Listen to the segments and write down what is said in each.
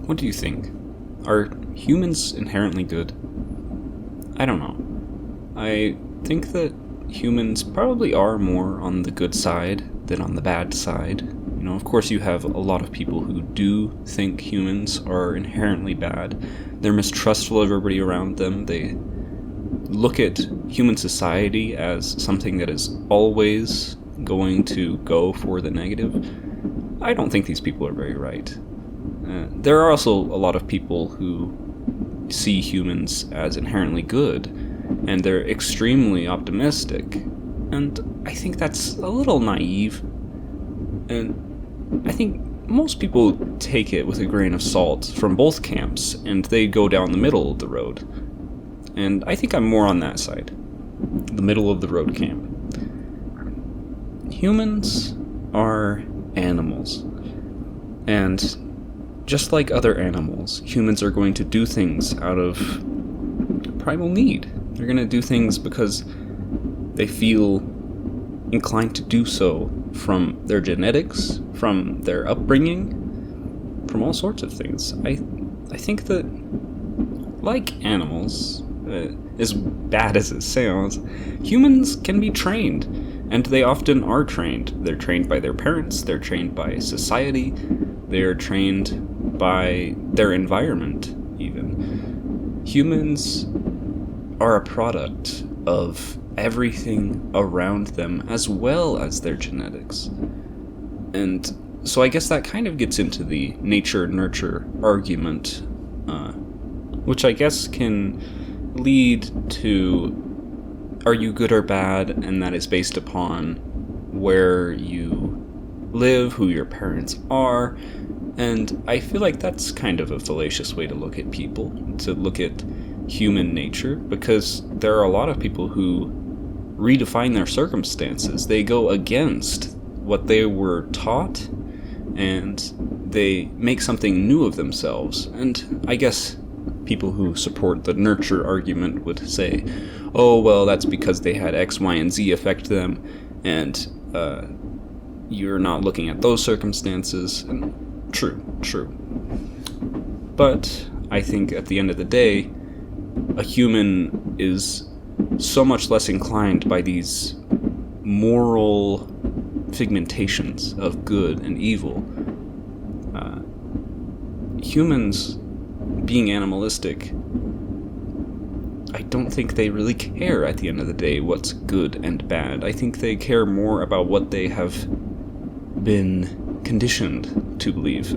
What do you think? Are humans inherently good? I don't know. I think that humans probably are more on the good side than on the bad side. Of course you have a lot of people who do think humans are inherently bad. They're mistrustful of everybody around them. They look at human society as something that is always going to go for the negative. I don't think these people are very right. There are also a lot of people who see humans as inherently good, and they're extremely optimistic, and I think that's a little naive, and I think most people take it with a grain of salt from both camps, and they go down the middle of the road, and I think I'm more on that side, the middle of the road camp. Humans are animals, and just like other animals, humans are going to do things out of primal need. They're going to do things because they feel inclined to do so from their genetics, from their upbringing, from all sorts of things. I think that, like animals, as bad as it sounds, humans can be trained, and they often are trained. They're trained by their parents, they're trained by society, they're trained by their environment, even. Humans are a product of everything around them as well as their genetics. And so I guess that kind of gets into the nature-nurture argument, which I guess can lead to, are you good or bad, and that is based upon where you live, who your parents are. And I feel like that's kind of a fallacious way to look at people, to look at human nature, because there are a lot of people who redefine their circumstances. They go against what they were taught, and they make something new of themselves. And I guess people who support the nurture argument would say, oh, well, that's because they had X, Y, and Z affect them, and you're not looking at those circumstances. And True. But I think at the end of the day, a human is so much less inclined by these moral figmentations of good and evil. Humans, being animalistic, I don't think they really care at the end of the day what's good and bad. I think they care more about what they have been conditioned to believe.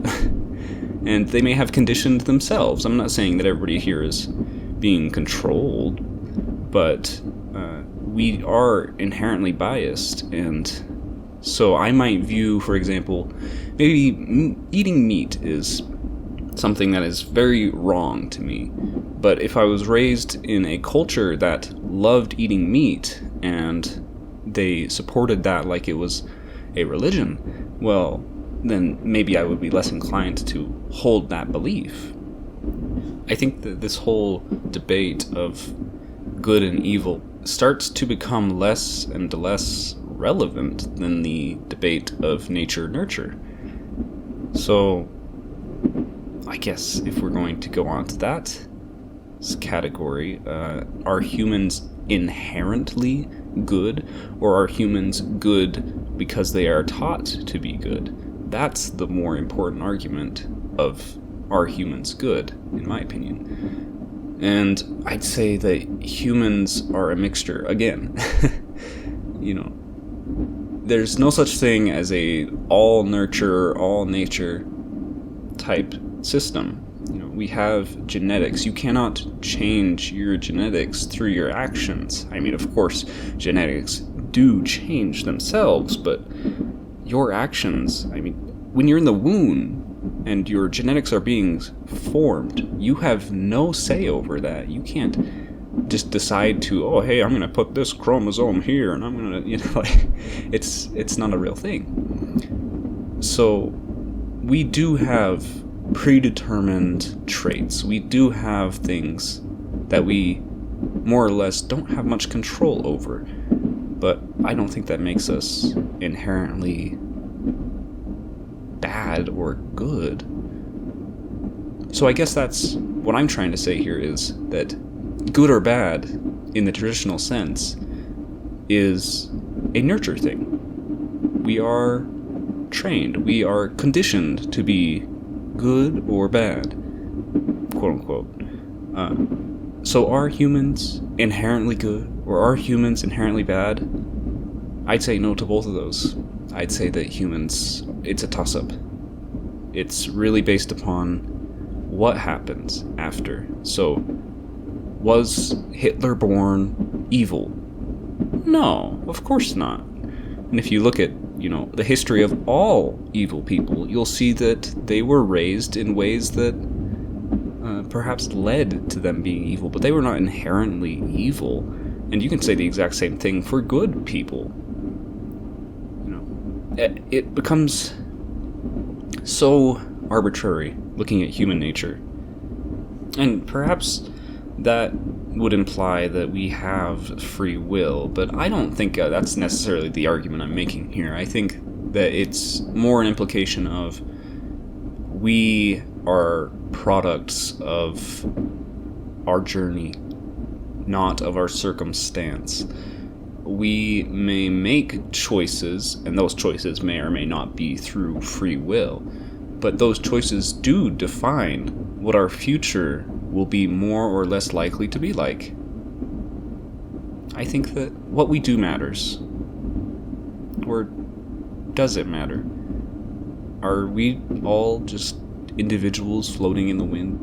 And they may have conditioned themselves. I'm not saying that everybody here is being controlled, but we are inherently biased, and so I might view, for example, maybe eating meat is something that is very wrong to me. But if I was raised in a culture that loved eating meat, and they supported that like it was a religion, well, then maybe I would be less inclined to hold that belief. I think that this whole debate of good and evil starts to become less and less relevant than the debate of nature-nurture. So, I guess if we're going to go on to that category, are humans inherently good, or are humans good because they are taught to be good? That's the more important argument of, are humans good, in my opinion. And I'd say that humans are a mixture, again. There's no such thing as a all nurture, all nature type system. We have genetics. You cannot change your genetics through your actions. I mean, of course, genetics do change themselves, but your actions, when you're in the womb and your genetics are being formed, you have no say over that. You can't just decide to, oh, hey, I'm going to put this chromosome here, and I'm going to, it's not a real thing. So we do have predetermined traits. We do have things that we more or less don't have much control over. But I don't think that makes us inherently bad or good. So I guess that's what I'm trying to say here, is that good or bad, in the traditional sense, is a nurture thing. We are trained, we are conditioned to be good or bad, quote unquote. So are humans inherently good, or are humans inherently bad? I'd say no to both of those. I'd say that humans, it's a toss-up. It's really based upon what happens after. So, was Hitler born evil? No, of course not. And if you look at, the history of all evil people, you'll see that they were raised in ways that perhaps led to them being evil, but they were not inherently evil. And you can say the exact same thing for good people. It becomes so arbitrary looking at human nature. And perhaps that would imply that we have free will, but I don't think that's necessarily the argument I'm making here. I think that it's more an implication of we are products of our journey, not of our circumstance. We may make choices, and those choices may or may not be through free will, but those choices do define what our future will be more or less likely to be like. I think that what we do matters. Or does it matter? Are we all just individuals floating in the wind?